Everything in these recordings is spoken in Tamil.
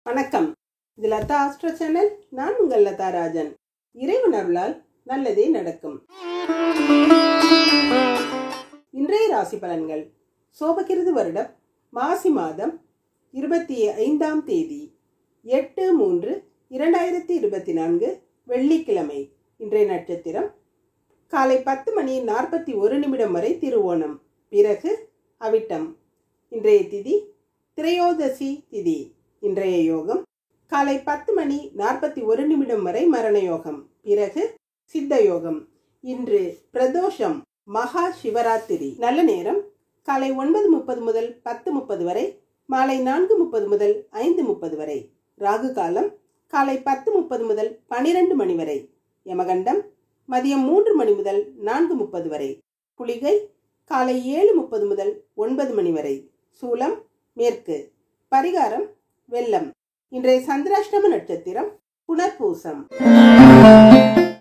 வணக்கம். இது லதா ஆஸ்ட்ரோ சேனல். நான் உங்கள் லதா ராஜன். இறைவன் அருளால் நல்லதே நடக்கும். இன்றைய ராசி பலன்கள். சோபகிருது வருடம் மாசி மாதம் 25ஆம் தேதி 8/3/2024 வெள்ளிக்கிழமை. இன்றைய நட்சத்திரம் காலை 10:41 வரை திருவோணம், பிறகு அவிட்டம். இன்றைய திதி திரையோதசி திதி. இன்றைய யோகம் காலை 10:41 வரை மரண யோகம், பிறகு சித்த யோகம். இன்று பிரதோஷம், மகா சிவராத்திரி. நல்ல நேரம் காலை 9:30 முதல் 10:30 வரை, மாலை 4:30 முதல் 5:30 வரை. ராகு காலம் காலை 10:30 முதல் 12 மணி வரை. யமகண்டம் மதியம் 3 மணி முதல் 4:30 வரை. குளிகை காலை 7:30 முதல் 9 மணி வரை. சூலம் மேற்கு. பரிகாரம் வெள்ளம். இன்றைய சந்திராஷ்டம நட்சத்திரம் புனர்பூசம்.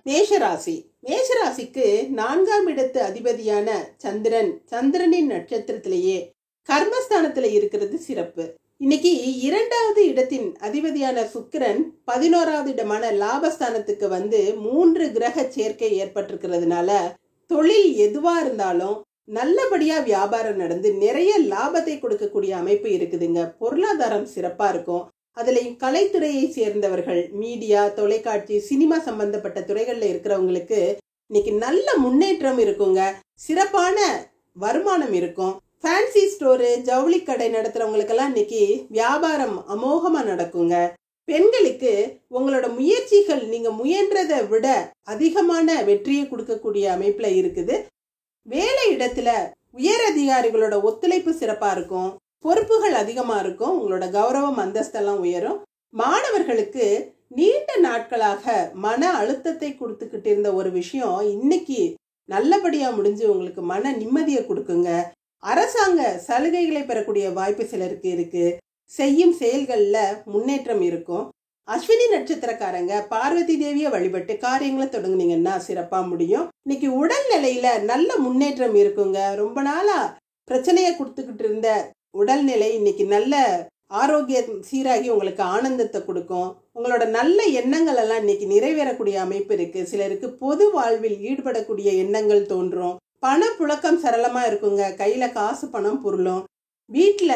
மேஷராசி. மேஷராசிக்கு 4ஆம் இடத்து அதிபதியான சந்திரனின் நட்சத்திரத்திலேயே கர்மஸ்தானத்துல இருக்கிறது சிறப்பு. இன்னைக்கு 2வது இடத்தின் அதிபதியான சுக்கிரன் 11வது இடமான லாபஸ்தானத்துக்கு வந்து 3 கிரக சேர்க்கை ஏற்பட்டிருக்கிறதுனால தொழில் எதுவா இருந்தாலும் நல்லபடியா வியாபாரம் நடந்து நிறைய லாபத்தை கொடுக்கக்கூடிய அமைப்பு இருக்குதுங்க. பொருளாதாரம் சிறப்பா இருக்கும். அதுலயும் கலைத்துறையை சேர்ந்தவர்கள், மீடியா, தொலைக்காட்சி, சினிமா சம்பந்தப்பட்ட துறைகள்ல இருக்கிறவங்களுக்கு இன்னைக்கு நல்ல முன்னேற்றம் இருக்குங்க. சிறப்பான வருமானம் இருக்கும். ஃபேன்சி ஸ்டோரு, ஜவுளி கடை நடத்துறவங்களுக்கெல்லாம் இன்னைக்கு வியாபாரம் அமோகமா நடக்குங்க. பெண்களுக்கு உங்களோட முயற்சிகள் நீங்க முயன்றதை விட அதிகமான வெற்றியை கொடுக்கக்கூடிய அமைப்புல இருக்குது. வேலை இடத்துல உயர் அதிகாரிகளோட ஒத்துழைப்பு சிறப்பா இருக்கும். பொறுப்புகள் அதிகமா இருக்கும். உங்களோட கௌரவம், அந்தஸ்தெல்லாம் உயரும். மாணவர்களுக்கு நீண்ட நாட்களாக மன அழுத்தத்தை கொடுத்துக்கிட்டு இருந்த ஒரு விஷயம் இன்னைக்கு நல்லபடியா முடிஞ்சு உங்களுக்கு மன நிம்மதியை கொடுக்குங்க. அரசாங்க சலுகைகளை பெறக்கூடிய வாய்ப்பு சிலருக்கு இருக்கு. செய்யும் செயல்கள்ல முன்னேற்றம் இருக்கும். அஸ்வினி நட்சத்திரக்காரங்க பார்வதி தேவியை வழிபட்டு காரியங்களை தொடங்குனீங்கன்னா சிறப்பா முடியும். இன்னைக்கு உடல்நிலையில நல்ல முன்னேற்றம் இருக்குங்க. ரொம்ப நாளா பிரச்சனையை கொடுத்துக்கிட்டு இருந்த உடல்நிலை இன்னைக்கு நல்ல ஆரோக்கியம் சீராகி உங்களுக்கு ஆனந்தத்தை கொடுக்கும். உங்களோட நல்ல எண்ணங்கள் எல்லாம் இன்னைக்கு நிறைவேறக்கூடிய அமைப்பு இருக்கு. சிலருக்கு பொது வாழ்வில் ஈடுபடக்கூடிய எண்ணங்கள் தோன்றும். பண புழக்கம் சரளமா இருக்குங்க. கையில காசு, பணம், பொருளும். வீட்டுல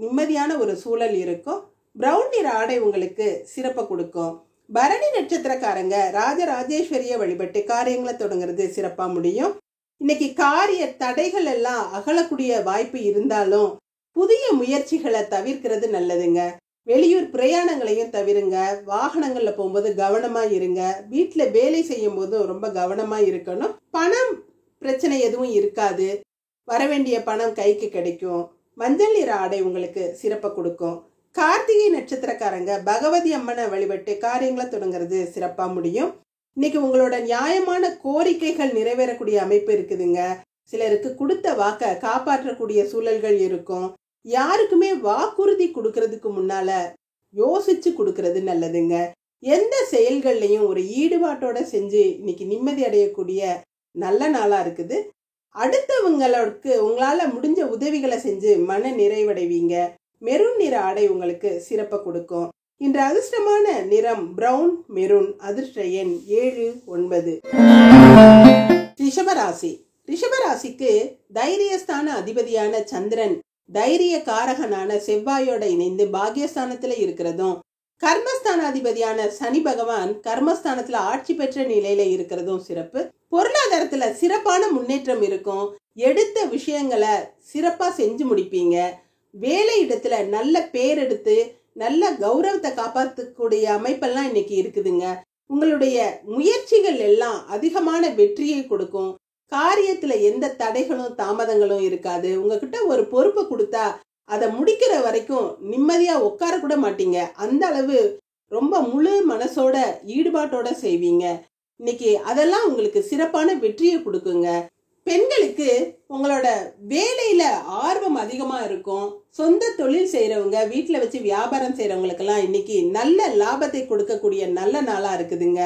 நிம்மதியான ஒரு சூழல் இருக்கும். பிரவுன் நிற ஆடை உங்களுக்கு சிறப்பை கொடுக்கும். பரணி நட்சத்திரக்காரங்க ராஜராஜேஸ்வரிய வழிபட்டு காரியங்களை தொடங்குறது சிறப்பா முடியும். இன்னைக்கு காரிய தடைகள் எல்லாம் அகலக்கூடிய வாய்ப்பு இருந்தாலும் புதிய முயற்சிகளை தவிர்க்கிறது நல்லதுங்க. வெளியூர் பிரயாணங்களையும் தவிருங்க. வாகனங்கள்ல போகும்போது கவனமா இருங்க. வீட்டுல வேலை செய்யும் போதும் ரொம்ப கவனமா இருக்கணும். பணம் பிரச்சனை எதுவும் இருக்காது. வரவேண்டிய பணம் கைக்கு கிடைக்கும். மஞ்சள் நிற ஆடை உங்களுக்கு சிறப்பை கொடுக்கும். கார்த்திகை நட்சத்திரக்காரங்க பகவதி அம்மனை வழிபட்டு காரியங்களை தொடங்குறது சிறப்பா முடியும். இன்னைக்கு உங்களோட நியாயமான கோரிக்கைகள் நிறைவேறக்கூடிய அமைப்பு இருக்குதுங்க. சிலருக்கு கொடுத்த வாக்க காப்பாற்றக்கூடிய சூழல்கள் இருக்கும். யாருக்குமே வாக்குறுதி கொடுக்கறதுக்கு முன்னால யோசிச்சு கொடுக்கறது நல்லதுங்க. எந்த செயல்கள்லையும் ஒரு ஈடுபாட்டோட செஞ்சு இன்னைக்கு நிம்மதி அடையக்கூடிய நல்ல நாளா இருக்குது. அடுத்தவங்களுக்கு உங்களால முடிஞ்ச உதவிகளை செஞ்சு மன நிறைவடைவீங்க. மெரூன் நிற ஆடை உங்களுக்கு சிறப்பை கொடுக்கும். இன்று அதிர்ஷ்டமான நிறம் பிரவுன் மெரூன். அதிர்ஷ்ட எண் 7, 9. ரிஷபராசி. ரிஷபராசிக்கு தைரியஸ்தான அதிபதியான சந்திரன் தைரிய காரகனான செவ்வாயோட இணைந்து பாக்யஸ்தானத்துல இருக்கிறதும், கர்மஸ்தான அதிபதியான சனி பகவான் கர்மஸ்தானத்துல ஆட்சி பெற்ற நிலையில இருக்கிறதும் சிறப்பு. பொருளாதாரத்துல சிறப்பான முன்னேற்றம் இருக்கும். எடுத்த விஷயங்களை சிறப்பா செஞ்சு முடிப்பீங்க. வேலை இடத்துல நல்ல பேர் எடுத்து நல்ல கௌரவத்தை காப்பாற்றக்கூடிய அமைப்பெல்லாம் இன்னைக்கு இருக்குதுங்க. உங்களுடைய முயற்சிகள் எல்லாம் அதிகமான வெற்றியை கொடுக்கும். காரியத்துல எந்த தடைகளும் தாமதங்களும் இருக்காது. உங்ககிட்ட ஒரு பொறுப்பை கொடுத்தா அதை முடிக்கிற வரைக்கும் நிம்மதியா உட்கார கூட மாட்டீங்க. அந்த அளவு ரொம்ப முழு மனசோட ஈடுபாட்டோட செய்வீங்க. இன்னைக்கு அதெல்லாம் உங்களுக்கு சிறப்பான வெற்றியை கொடுக்குங்க. பெண்களுக்கு உங்களோட வேலையில ஆர்வம் அதிகமா இருக்கும். சொந்த தொழில் செய்யறவங்க, வீட்டுல வச்சு வியாபாரம் செய்யறவங்களுக்கெல்லாம் இன்னைக்கு நல்ல லாபத்தை கொடுக்கக்கூடிய நல்ல நாளா இருக்குதுங்க.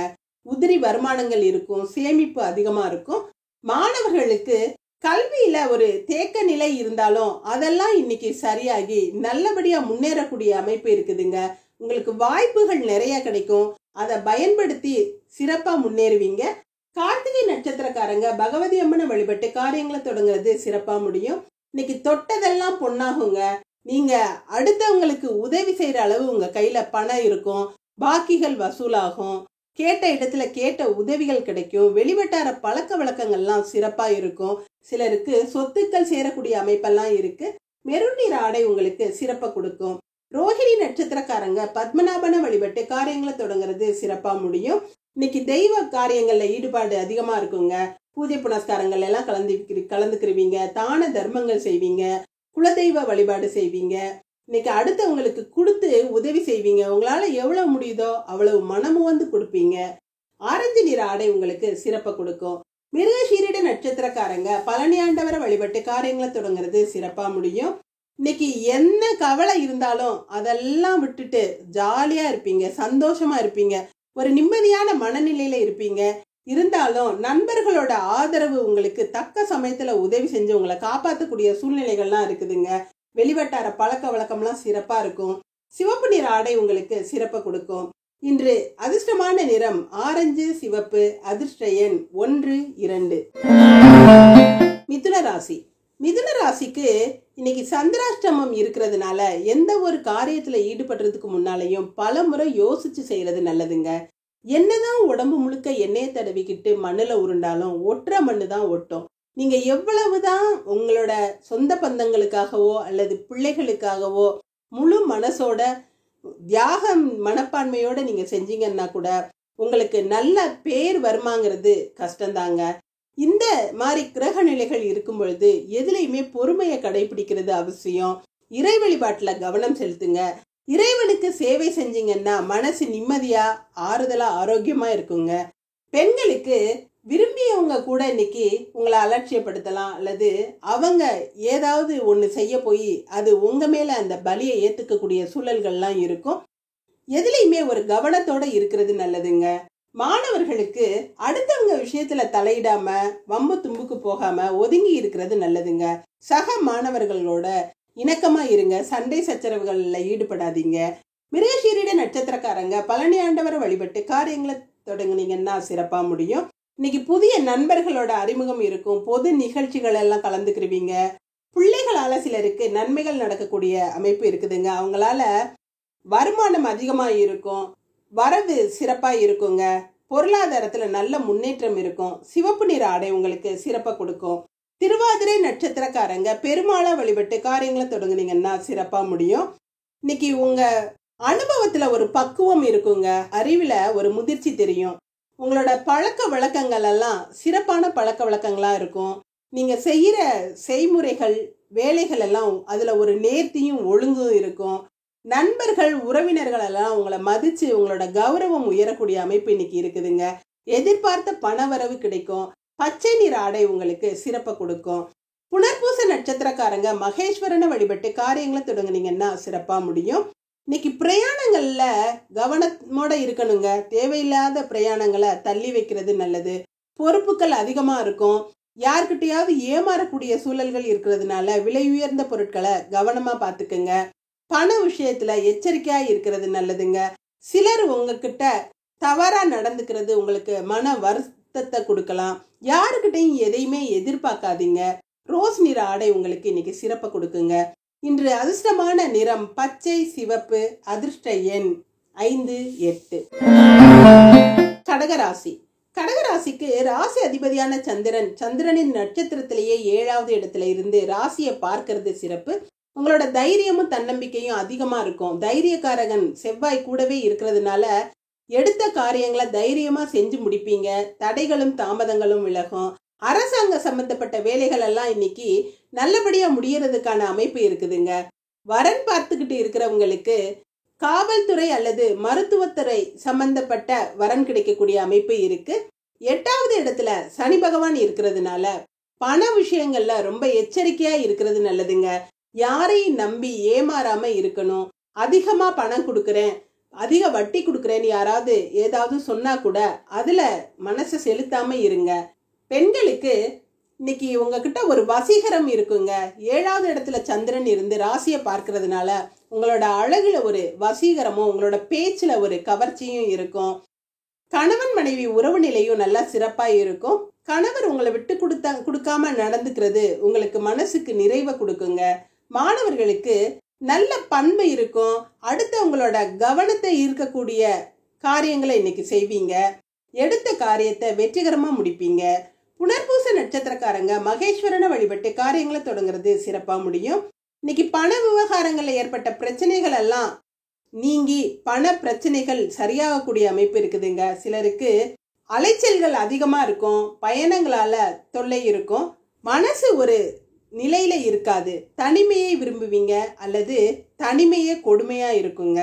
உதிரி வருமானங்கள் இருக்கும். சேமிப்பு அதிகமா இருக்கும். மாணவர்களுக்கு கல்வியில ஒரு தேக்க நிலை இருந்தாலும் அதெல்லாம் இன்னைக்கு சரியாகி நல்லபடியா முன்னேறக்கூடிய அமைப்பு இருக்குதுங்க. உங்களுக்கு வாய்ப்புகள் நிறைய கிடைக்கும். அதை பயன்படுத்தி சிறப்பா முன்னேறுவீங்க. கார்த்திகை நட்சத்திரக்காரங்க பகவதி அம்மனை வழிபட்டு காரியங்களை தொடங்குறது சிறப்பா முடியும். இன்னைக்கு தொட்டதெல்லாம் பொண்ணாகுங்க. நீங்க அடுத்தவங்களுக்கு உதவி செய்யற அளவு உங்க கையில பணம் இருக்கும். பாக்கிகள் வசூலாகும். கேட்ட இடத்துல கேட்ட உதவிகள் கிடைக்கும். வெளிவட்டார பழக்க வழக்கங்கள்லாம் சிறப்பா இருக்கும். சிலருக்கு சொத்துக்கள் சேரக்கூடிய அமைப்பெல்லாம் இருக்கு. மெருன் நிற ஆடை உங்களுக்கு சிறப்பை கொடுக்கும். ரோஹிணி நட்சத்திரக்காரங்க பத்மநாபனை வழிபட்டு காரியங்களை தொடங்குறது சிறப்பா முடியும். இன்னைக்கு தெய்வ காரியங்கள்ல ஈடுபாடு அதிகமா இருக்குங்க. பூஜை புனஸ்காரங்கள் எல்லாம் கலந்துக்கிருவீங்க. தான தர்மங்கள் செய்வீங்க. குலதெய்வ வழிபாடு செய்வீங்க. இன்னைக்கு அடுத்தவங்களுக்கு கொடுத்து உதவி செய்வீங்க. உங்களால எவ்வளவு முடியுதோ அவ்வளவு மனமும் வந்து கொடுப்பீங்க. ஆரஞ்சு நிற ஆடை உங்களுக்கு சிறப்பை கொடுக்கும். மிருகசீரிட நட்சத்திரக்காரங்க பழனி ஆண்டவரை வழிபட்டு காரியங்களை தொடங்குறது சிறப்பா முடியும். இன்னைக்கு என்ன கவலை இருந்தாலும் அதெல்லாம் விட்டுட்டு ஜாலியா இருப்பீங்க, சந்தோஷமா இருப்பீங்க, ஒரு நிம்மதியான மனநிலையில இருப்பீங்க. இருந்தாலும் நண்பர்களோட ஆதரவு உங்களுக்கு தக்க சமயத்துல உதவி செஞ்சு உங்களை காப்பாற்றக்கூடிய சூழ்நிலைகள்லாம் இருக்குதுங்க. வெளிவட்டார பழக்க வழக்கம்லாம் சிறப்பா இருக்கும். சிவப்பு நிற ஆடை உங்களுக்கு சிறப்பை கொடுக்கும். இன்று அதிர்ஷ்டமான நிறம் ஆரஞ்சு, சிவப்பு. அதிர்ஷ்ட எண் 1, 2. மிதுன ராசி. மிதுன ராசிக்கு இன்னைக்கு சந்திராஷ்டமம் இருக்கிறதுனால எந்த ஒரு காரியத்துல ஈடுபடுறதுக்கு முன்னாலையும் பல முறை யோசிச்சு செய்யறது நல்லதுங்க. என்னதான் உடம்பு முழுக்க எண்ணெயை தடவிக்கிட்டு மண்ணுல உருண்டாலும் ஒற்ற மண்ணு தான் ஒட்டும். நீங்க எவ்வளவுதான் உங்களோட சொந்த பந்தங்களுக்காகவோ அல்லது பிள்ளைகளுக்காகவோ முழு மனசோட தியாக மனப்பான்மையோட நீங்க செஞ்சீங்கன்னா கூட உங்களுக்கு நல்ல பேர் வருமாங்கிறது கஷ்டம்தாங்க. இந்த மாதிரி கிரக நிலைகள் இருக்கும் பொழுது எதுலையுமே பொறுமையை கடைபிடிக்கிறது அவசியம். இறை வழிபாட்டுல கவனம் செலுத்துங்க. இறைவனுக்கு சேவை செஞ்சீங்கன்னா மனசு நிம்மதியா ஆறுதலா ஆரோக்கியமா இருக்குங்க. பெண்களுக்கு விரும்பியவங்க கூட இன்னைக்கு உங்களை அலட்சியப்படுத்தலாம், அல்லது அவங்க ஏதாவது ஒண்ணு செய்ய போய் அது உங்க மேல அந்த பலியை ஏத்துக்கக்கூடிய சூழல்கள்லாம் இருக்கும். எதுலையுமே ஒரு கவனத்தோட இருக்கிறது நல்லதுங்க. மாணவர்களுக்கு அடுத்தவங்க விஷயத்துல தலையிடாம வம்பு தும்புக்கு போகாம ஒதுங்கி இருக்கிறது நல்லதுங்க. சக மாணவர்களோட இணக்கமா இருங்க. சண்டை சச்சரவுகள்ல ஈடுபடாதீங்க. மிருகசீரிட நட்சத்திரக்காரங்க பழனி ஆண்டவரை வழிபட்டு காரியங்களை தொடங்குனீங்கன்னா சிறப்பா முடியும். இன்னைக்கு புதிய நண்பர்களோட அறிமுகம் இருக்கும். பொது நிகழ்ச்சிகள் எல்லாம் கலந்துக்கிருவீங்க. பிள்ளைகளால சிலருக்கு நன்மைகள் நடக்கக்கூடிய அமைப்பு இருக்குதுங்க. அவங்களால வருமானம் அதிகமா இருக்கும். வரவு சிறப்பா இருக்குங்க. பொருளாதாரத்துல நல்ல முன்னேற்றம் இருக்கும். சிவப்பு நிற ஆடை உங்களுக்கு சிறப்பா கொடுக்கும். திருவாதிரை நட்சத்திரக்காரங்க பெருமாளை வழிபட்டு காரியங்களை தொடங்குனீங்கன்னா சிறப்பா முடியும். இன்னைக்கு உங்க அனுபவத்துல ஒரு பக்குவம் இருக்குங்க. அறிவுல ஒரு முதிர்ச்சி தெரியும். உங்களோட பழக்க வழக்கங்கள் எல்லாம் சிறப்பான பழக்க வழக்கங்களா இருக்கும். நீங்க செய்யற செய்முறைகள் வேலைகள் எல்லாம் அதுல ஒரு நேர்த்தியும் ஒழுங்கும் இருக்கும். நண்பர்கள் உறவினர்கள் எல்லாம் உங்களை மதிச்சு உங்களோட கௌரவம் உயரக்கூடிய அமைப்பு இன்னைக்கு இருக்குதுங்க. எதிர்பார்த்த பணவரவு கிடைக்கும். பச்சை நிற ஆடை உங்களுக்கு சிறப்பை கொடுக்கும். புனர்பூச நட்சத்திரக்காரங்க மகேஸ்வரனை வழிபட்டு காரியங்களை தொடங்குனீங்கன்னா சிறப்பா முடியும். இன்னைக்கு பிரயாணங்கள்ல கவனமோட இருக்கணுங்க. தேவையில்லாத பிரயாணங்களை தள்ளி வைக்கிறது நல்லது. பொறுப்புகள் அதிகமா இருக்கும். யார்கிட்டயாவது ஏமாறக்கூடிய சூழல்கள் இருக்கிறதுனால விலை உயர்ந்த பொருட்களை கவனமா பாத்துக்குங்க. பண விஷயத்துல எச்சரிக்கையா இருக்கிறது நல்லதுங்க. சிலர் உங்ககிட்ட தவறா நடந்துக்கிறது உங்களுக்கு மன வருத்தத்தை கொடுக்கலாம். யாருக்கிட்டையும் எதையுமே எதிர்பார்க்காதீங்க. ரோஸ் நிற ஆடை உங்களுக்கு இன்னைக்கு சிறப்பை கொடுக்குங்க. இன்று அதிர்ஷ்டமான நிறம் பச்சை, சிவப்பு. அதிர்ஷ்ட எண் 5, 8. கடகராசி. கடகராசிக்கு ராசி அதிபதியான சந்திரனின் நட்சத்திரத்திலேயே 7வது இடத்துல இருந்து ராசியை பார்க்கறது சிறப்பு. உங்களோட தைரியமும் தன்னம்பிக்கையும் அதிகமா இருக்கும். தைரியக்காரகன் செவ்வாய் கூடவே இருக்கிறதுனால எடுத்த காரியங்களை தைரியமா செஞ்சு முடிப்பீங்க. தடைகளும் தாமதங்களும் விலகும். அரசாங்க சம்பந்தப்பட்ட வேலைகள் எல்லாம் இன்னைக்கு நல்லபடியா முடியறதுக்கான அமைப்பு இருக்குதுங்க. வரன் பார்த்துக்கிட்டு இருக்கிறவங்களுக்கு காவல்துறை அல்லது மருத்துவத்துறை சம்பந்தப்பட்ட வரன் கிடைக்கக்கூடிய அமைப்பு இருக்கு. 8வது இடத்துல சனி பகவான் இருக்கிறதுனால பண விஷயங்கள்ல ரொம்ப எச்சரிக்கையா இருக்கிறது நல்லதுங்க. யாரையும் நம்பி ஏமாறாம இருக்கணும். அதிகமா பணம் கொடுக்கறேன், அதிக வட்டி கொடுக்கறேன்னு யாராவது ஏதாவது சொன்னா கூட அதுல மனசை செலுத்தாம இருங்க. பெண்களுக்கு இன்னைக்கு உங்ககிட்ட ஒரு வசீகரம் இருக்குங்க. 7வது இடத்துல சந்திரன் இருந்து ராசியை பார்க்கறதுனால உங்களோட அழகுல ஒரு வசீகரமும் உங்களோட பேச்சுல ஒரு கவர்ச்சியும் இருக்கும். கணவன் மனைவி உறவு நிலையும் நல்லா சிறப்பா இருக்கும். கணவர் உங்களை விட்டு கொடுக்காம நடந்துக்கிறது உங்களுக்கு மனசுக்கு நிறைவை கொடுக்குங்க. மாணவர்களுக்கு நல்ல பண்பு இருக்கும். அடுத்தவங்களோட கவனத்தை ஈர்க்கக்கூடிய காரியங்களை இன்னைக்கு செய்வீங்க. எடுத்த காரியத்தை வெற்றிகரமா முடிப்பீங்க. புனர்பூச நட்சத்திரக்காரங்க மகேஸ்வரனை வழிபட்டு காரியங்களை தொடங்குறது சிறப்பா முடியும். இன்னைக்கு பண விவகாரங்கள்ல ஏற்பட்ட பிரச்சனைகள் எல்லாம் நீங்கி பண பிரச்சனைகள் சரியாகக்கூடிய அமைப்பு இருக்குதுங்க. சிலருக்கு அலைச்சல்கள் அதிகமா இருக்கும். பயணங்களால தொல்லை இருக்கும். மனசு ஒரு நிலையில இருக்காது. தனிமையை விரும்புவீங்க அல்லது தனிமையே கொடுமையா இருக்குங்க.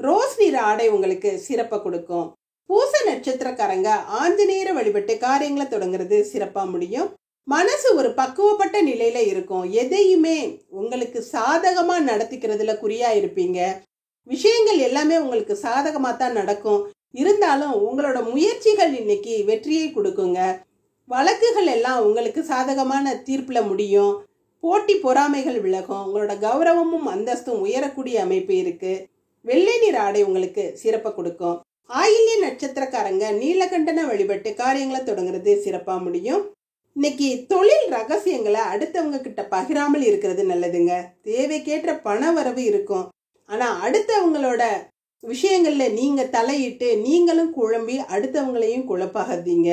ரோஸ் நிற ஆடை உங்களுக்கு சிறப்பை கொடுக்கும். பூச நட்சத்திரக்காரங்க ஆஞ்சநேயரை வழிபட்டு காரியங்களை தொடங்குறது சிறப்பா முடியும். மனசு ஒரு பக்குவப்பட்ட நிலையில இருக்கும். எதையுமே உங்களுக்கு சாதகமா நடத்திக்கிறதுல குறியா இருப்பீங்க. விஷயங்கள் எல்லாமே உங்களுக்கு சாதகமா தான் நடக்கும். இருந்தாலும் உங்களோட முயற்சிகள் இன்னைக்கு வெற்றியை கொடுக்குங்க. வழக்குகள் எல்லாம் உங்களுக்கு சாதகமான தீர்ப்புல முடியும். போட்டி பொறாமைகள் விலகும். உங்களோட கௌரவமும் அந்தஸ்தும் உயரக்கூடிய அமைப்பு இருக்கு. வெள்ளை நிற ஆடை உங்களுக்கு சிறப்பை கொடுக்கும். ஆயில்ய நட்சத்திரக்காரங்க நீலகண்டனை வழிபட்டு காரியங்களை தொடங்குறது சிறப்பா முடியும். இன்னைக்கு தொழில் ரகசியங்களை அடுத்தவங்க கிட்ட பகிராமல் இருக்கிறது நல்லதுங்க. தேவைக்கேற்ற பண வரவு இருக்கும். ஆனா அடுத்தவங்களோட விஷயங்கள்ல நீங்க தலையிட்டு நீங்களும் குழம்பி அடுத்தவங்களையும் குழப்பாகாதீங்க.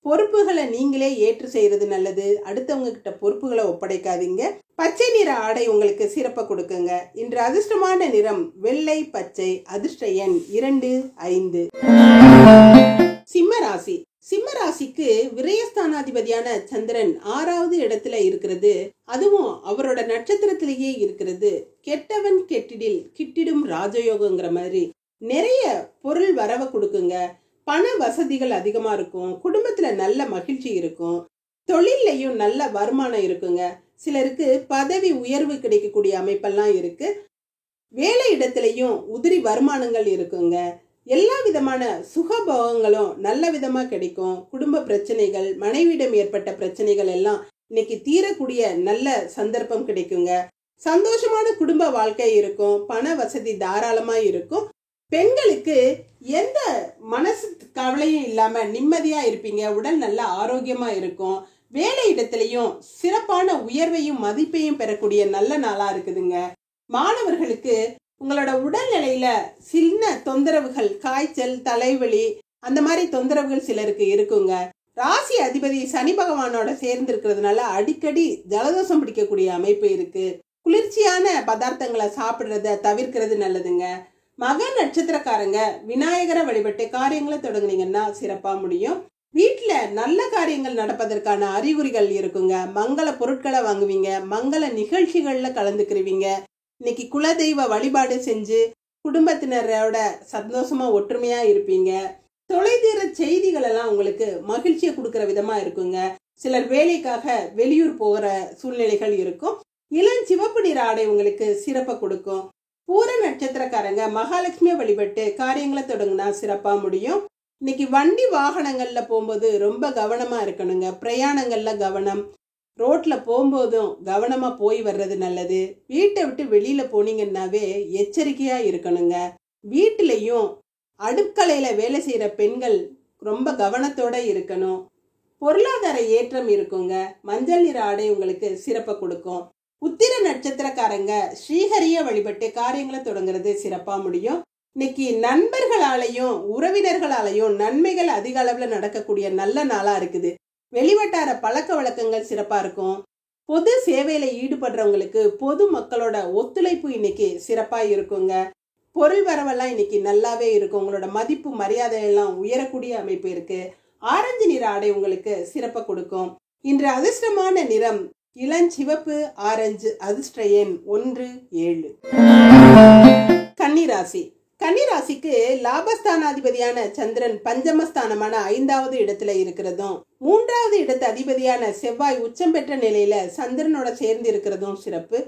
பொறுப்புகளை நீங்களே ஏற்று செய்யறது நல்லது. அடுத்தவங்க கிட்ட பொறுப்புகளை ஒப்படைக்காதீங்க. பச்சை நிற ஆடை உங்களுக்கு சிறப்பை கொடுக்குங்க. இன்று அதிர்ஷ்டமான நிறம் வெள்ளை பச்சை. அதிர்ஷ்ட எண் 2, 5. சிம்மராசி. சிம்மராசிக்கு விரயஸ்தானாதிபதியான சந்திரன் 6வது இடத்துல இருக்கிறது. அதுவும் அவரோட நட்சத்திரத்திலேயே இருக்கிறது. கெட்டவன் கெட்டிடில் கிட்டிடும் ராஜயோகங்கிற மாதிரி நிறைய பொருள் வரவை கொடுக்குங்க. பண வசதிகள் அதிகமா இருக்கும். குடும்பத்துல நல்ல மகிழ்ச்சி இருக்கும். தொழிலையும் நல்ல வருமானம் இருக்குங்க. சிலருக்கு பதவி உயர்வு கிடைக்கக்கூடிய அமைப்பெல்லாம் இருக்கு. வேலை இடத்துலயும் உதிரி வருமானங்கள் இருக்குங்க. எல்லா விதமான சுகபோகங்களும் நல்ல விதமா கிடைக்கும். குடும்ப பிரச்சனைகள், மனைவியிடம் ஏற்பட்ட பிரச்சனைகள் எல்லாம் இன்னைக்கு தீரக்கூடிய நல்ல சந்தர்ப்பம் கிடைக்குங்க. சந்தோஷமான குடும்ப வாழ்க்கை இருக்கும். பண வசதி தாராளமா இருக்கும். பெண்களுக்கு எந்த மனசு கவலையும் இல்லாம நிம்மதியா இருப்பீங்க. உடல் நல்ல ஆரோக்கியமா இருக்கும். வேலை இடத்துலயும் சிறப்பான உயர்வையும் மதிப்பையும் பெறக்கூடிய நல்ல நாளா இருக்குதுங்க. மாணவர்களுக்கு உங்களோட உடல்நிலையில சின்ன தொந்தரவுகள், காய்ச்சல், தலைவலி அந்த மாதிரி தொந்தரவுகள் சிலருக்கு இருக்குங்க. ராசி அதிபதி சனி பகவானோட சேர்ந்து இருக்கிறதுனால அடிக்கடி ஜலதோஷம் பிடிக்கக்கூடிய அமைப்பு இருக்கு. குளிர்ச்சியான பதார்த்தங்களை சாப்பிடுறத தவிர்க்கிறது நல்லதுங்க. மக நட்சத்திரக்காரங்க விநாயகரை வழிபட்டு காரியங்களை தொடங்குனீங்கன்னா சிறப்பா முடியும். வீட்டுல நல்ல காரியங்கள் நடப்பதற்கான அறிகுறிகள் இருக்குங்க. மங்கள பொருட்களை வாங்குவீங்க. மங்கள நிகழ்ச்சிகள்ல கலந்துக்கிறீங்க. இன்னைக்கு குலதெய்வ வழிபாடு செஞ்சு குடும்பத்தினரோட சந்தோஷமா ஒற்றுமையா இருப்பீங்க. தொலைதூர செய்திகள் எல்லாம் உங்களுக்கு மகிழ்ச்சியை கொடுக்கற விதமா இருக்குங்க. சிலர் வேலைக்காக வெளியூர் போகிற சூழ்நிலைகள் இருக்கும். இளஞ்சிவப்பு நிற ஆடை உங்களுக்கு சிறப்பை கொடுக்கும். பூர நட்சத்திரக்காரங்க மகாலட்சுமியை வழிபட்டு காரியங்களை தொடங்குனா சிறப்பா முடியும். இன்னைக்கு வண்டி வாகனங்கள்ல போகும்போது ரொம்ப கவனமா இருக்கணுங்க. பிரயாணங்கள்ல கவனம். ரோட்ல போகும்போதும் கவனமா போய் வர்றது நல்லது. வீட்டை விட்டு வெளியில போனீங்கன்னாவே எச்சரிக்கையா இருக்கணுங்க. வீட்டிலையும் அடுக்கலையில வேலை செய்யற பெண்கள் ரொம்ப கவனத்தோட இருக்கணும். பொருளாதார ஏற்றம் இருக்குங்க. மஞ்சள் நிற ஆடை உங்களுக்கு சிறப்பை கொடுக்கும். உத்திர நட்சத்திரக்காரங்க ஸ்ரீஹரிய வழிபட்டு காரியங்களை தொடங்குறது சிறப்பா முடியும். இன்னைக்கு நண்பர்களாலையும் உறவினர்களாலையும் நன்மைகள் அதிக அளவுல நடக்கக்கூடிய நல்ல நாளா இருக்குது. வெளிவட்டார பழக்க வழக்கங்கள் சிறப்பா இருக்கும். பொது சேவையில ஈடுபடுறவங்களுக்கு பொது மக்களோட ஒத்துழைப்பு இன்னைக்கு சிறப்பா இருக்குங்க. பொருள் வரவெல்லாம் இன்னைக்கு நல்லாவே இருக்கும். உங்களோட மதிப்பு மரியாதை எல்லாம் உயரக்கூடிய அமைப்பு இருக்கு. ஆரஞ்சு நிற ஆடை உங்களுக்கு சிறப்பை கொடுக்கும். இன்று அதிர்ஷ்டமான நிறம் இளஞ்சிவப்பு ஆரஞ்சு. அதிர்ஷ்ட எண் 1, 7. கன்னிராசி. கன்னிராசிக்கு லாபஸ்தானாதிபதியான சந்திரன் பஞ்சமஸ்தானமான 5வது இடத்துல இருக்கிறதும் 3வது இடத்து அதிபதியான செவ்வாய் உச்சம் பெற்ற நிலையில சந்திரனோட சேர்ந்து இருக்கிறதும் சிறப்பு.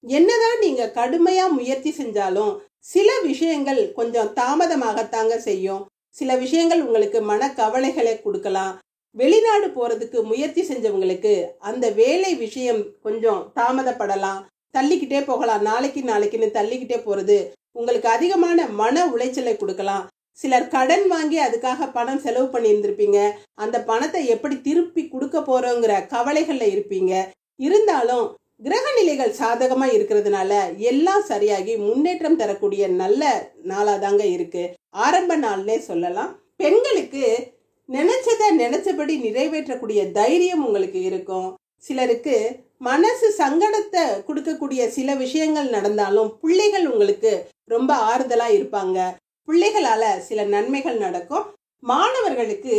என்னதான் நீங்க கடுமையா முயற்சி செஞ்சாலும் சில விஷயங்கள் கொஞ்சம் தாமதமாகத்தாங்க செய்யும். சில விஷயங்கள் உங்களுக்கு மன கவலைகளை கொடுக்கலாம். வெளிநாடு போறதுக்கு முயற்சி செஞ்சவங்களுக்கு அந்த வேலை விஷயம் கொஞ்சம் தாமதப்படலாம், தள்ளிக்கிட்டே போகலாம். நாளைக்குன்னு தள்ளிக்கிட்டே போறது உங்களுக்கு அதிகமான மன உளைச்சலை கொடுக்கலாம். சிலர் கடன் வாங்கி அதுக்காக பணம் செலவு பண்ணி இருந்திருப்பீங்க. அந்த பணத்தை எப்படி திருப்பி கொடுக்க போறோங்கிற கவலைகள்ல இருப்பீங்க. இருந்தாலும் கிரக நிலைகள் சாதகமா இருக்கிறதுனால எல்லாம் சரியாகி முன்னேற்றம் தரக்கூடிய நல்ல நாளாதாங்க இருக்கு. ஆரம்ப நாள்னே சொல்லலாம். பெண்களுக்கு நினைச்சபடி நிறைவேற்றக்கூடிய தைரியம் உங்களுக்கு இருக்கும். சிலருக்கு மனசு சங்கடத்தை கொடுக்கக்கூடிய சில விஷயங்கள் நடந்தாலும் பிள்ளைகள் உங்களுக்கு ரொம்ப ஆறுதலா இருப்பாங்க. பிள்ளைகளால சில நன்மைகள் நடக்கும். மாணவர்களுக்கு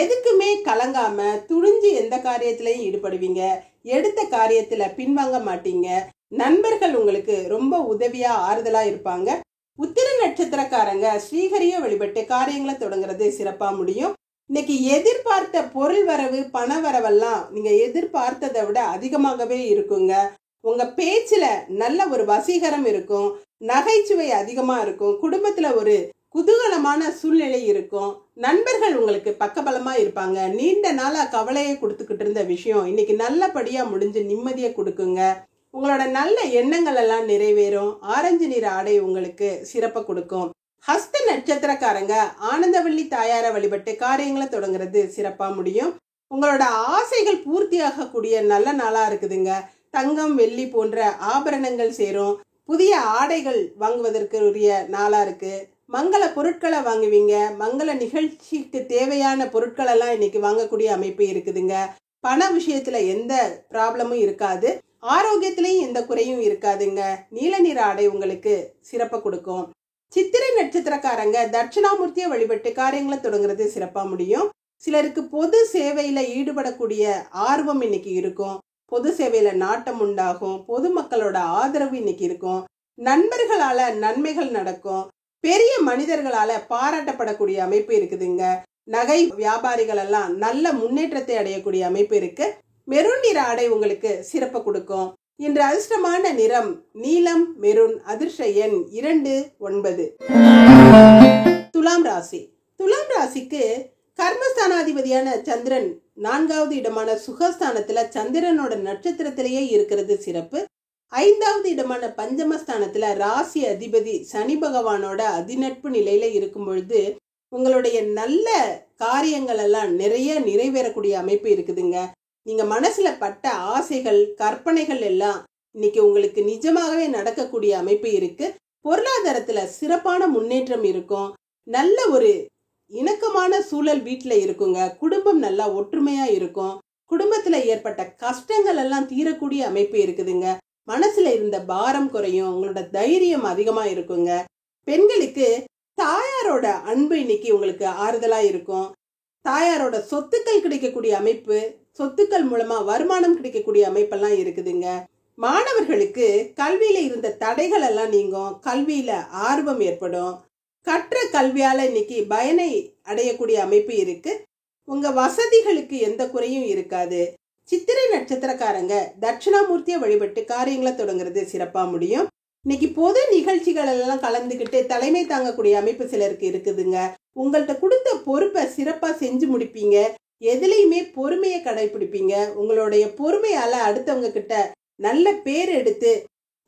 எதுக்குமே கலங்காம துணிஞ்சு எந்த காரியத்திலையும் ஈடுபடுவீங்க. எடுத்த காரியத்துல பின்வாங்க மாட்டீங்க. நண்பர்கள் உங்களுக்கு ரொம்ப உதவியா ஆறுதலா இருப்பாங்க. உத்திர நட்சத்திரக்காரங்க ஸ்ரீஹரிய வழிபட்டு காரியங்களை தொடங்குறது சிறப்பா முடியும். இன்னைக்கு எதிர்பார்த்த பொருள் வரவு பண வரவெல்லாம் நீங்க எதிர்பார்த்ததை விட அதிகமாகவே இருக்குங்க. உங்க பேச்சுல நல்ல ஒரு வசீகரம் இருக்கும், நகைச்சுவை அதிகமா இருக்கும், குடும்பத்துல ஒரு குதூகலமான சூழ்நிலை இருக்கும். நண்பர்கள் உங்களுக்கு பக்கபலமா இருப்பாங்க. நீண்ட நாளா கவலையை கொடுத்துக்கிட்டு இருந்த விஷயம் இன்னைக்கு நல்லபடியா முடிஞ்சு நிம்மதியை கொடுக்குங்க. உங்களோட நல்ல எண்ணங்கள் எல்லாம் நிறைவேறும். ஆரஞ்சு நிற ஆடை உங்களுக்கு சிறப்பை கொடுக்கும். ஹஸ்த நட்சத்திரக்காரங்க ஆனந்தவள்ளி தாயார வழிபட்டு காரியங்களை தொடங்குறது சிறப்பா முடியும். உங்களோட ஆசைகள் பூர்த்தியாக கூடிய நல்ல நாளா இருக்குதுங்க. தங்கம் வெள்ளி போன்ற ஆபரணங்கள் சேரும். புதிய ஆடைகள் வாங்குவதற்கு உரிய நாளா இருக்கு. மங்கள பொருட்களை வாங்குவீங்க. மங்கள நிகழ்ச்சிக்கு தேவையான பொருட்கள் எல்லாம் இன்னைக்கு வாங்கக்கூடிய அமைப்பு இருக்குதுங்க. பண விஷயத்துல எந்த ப்ராப்ளமும் இருக்காது. ஆரோக்கியத்திலையும் எந்த குறையும் இருக்காதுங்க. நீல நிற ஆடை உங்களுக்கு சிறப்பை கொடுக்கும். சித்திரை நட்சத்திரக்காரங்க தட்சிணாமூர்த்தியை வழிபட்டு காரியங்களை தொடங்குறது சிறப்பா முடியும். சிலருக்கு பொது சேவையில ஈடுபடக்கூடிய ஆர்வம் இன்னைக்கு இருக்கும். பொது சேவையில நாட்டம் உண்டாகும். பொதுமக்களோட ஆதரவு இன்னைக்கு இருக்கும். நண்பர்களால நன்மைகள் நடக்கும். பெரிய மனிதர்களால பாராட்டப்படக்கூடிய அமைப்பு இருக்குதுங்க. நகை வியாபாரிகள் எல்லாம் நல்ல முன்னேற்றத்தை அடையக்கூடிய அமைப்பு இருக்கு. மெரூன் நிற ஆடை உங்களுக்கு சிறப்பு கொடுக்கும். இன்று அதிர்ஷ்டமான நிறம் நீலம் மெரூன். அதிர்ஷ்ட எண் 29. துலாம் ராசி. துலாம் ராசிக்கு கர்மஸ்தானாதிபதியான சந்திரன் 4வது இடமான சுகஸ்தானத்துல சந்திரனோட நட்சத்திரத்திலேயே இருக்கிறது சிறப்பு. 5வது இடமான பஞ்சமஸ்தானத்துல ராசி அதிபதி சனி பகவானோட அதிநட்பு நிலையில இருக்கும் பொழுது உங்களுடைய நல்ல காரியங்கள் எல்லாம் நிறைய நிறைவேறக்கூடிய அமைப்பு இருக்குதுங்க. நீங்க மனசுல பட்ட ஆசைகள் கற்பனைகள் எல்லாம் இன்னைக்கு உங்களுக்கு நிஜமாகவே நடக்கக்கூடிய அமைப்பு இருக்கு. பொருளாதாரத்துல சிறப்பான முன்னேற்றம் இருக்கும். நல்ல ஒரு இணக்கமான சூழல் வீட்டுல இருக்குங்க. குடும்பம் நல்லா ஒற்றுமையா இருக்கும். குடும்பத்துல ஏற்பட்ட கஷ்டங்கள் எல்லாம் தீரக்கூடிய அமைப்பு இருக்குதுங்க. மனசுல இருந்த பாரம் குறையும். உங்களோட தைரியம் அதிகமா இருக்குங்க. பெண்களுக்கு தாயாரோட அன்பு இன்னைக்கு உங்களுக்கு ஆறுதலா இருக்கும். தாயாரோட சொத்துக்கள் கிடைக்கக்கூடிய அமைப்பு, சொத்துக்கள் மூலமா வருமானம் கிடைக்கக்கூடிய அமைப்பெல்லாம் இருக்குதுங்க. மாணவர்களுக்கு கல்வியில இருந்த தடைகள் எல்லாம் நீங்கும். கல்வியில ஆர்வம் ஏற்படும். கற்ற கல்வியால இன்னைக்கு பயனை அடையக்கூடிய அமைப்பு இருக்கு. உங்க வசதிகளுக்கு எந்த குறையும் இருக்காது. சித்திரை நட்சத்திரக்காரங்க தட்சிணாமூர்த்தியை வழிபட்டு காரியங்களை தொடங்குறது சிறப்பா முடியும். இன்னைக்கு பொது நிகழ்ச்சிகள் எல்லாம் கலந்துகிட்டு தலைமை தாங்கக்கூடிய அமைப்பு சிலருக்கு இருக்குதுங்க. உங்கள்கிட்ட கொடுத்த பொறுப்பை சிறப்பா செஞ்சு முடிப்பீங்க. எதுலையுமே பொறுமையை கடைபிடிப்பீங்க. உங்களுடைய பொறுமையால அடுத்தவங்க கிட்ட நல்ல பேர் எடுத்து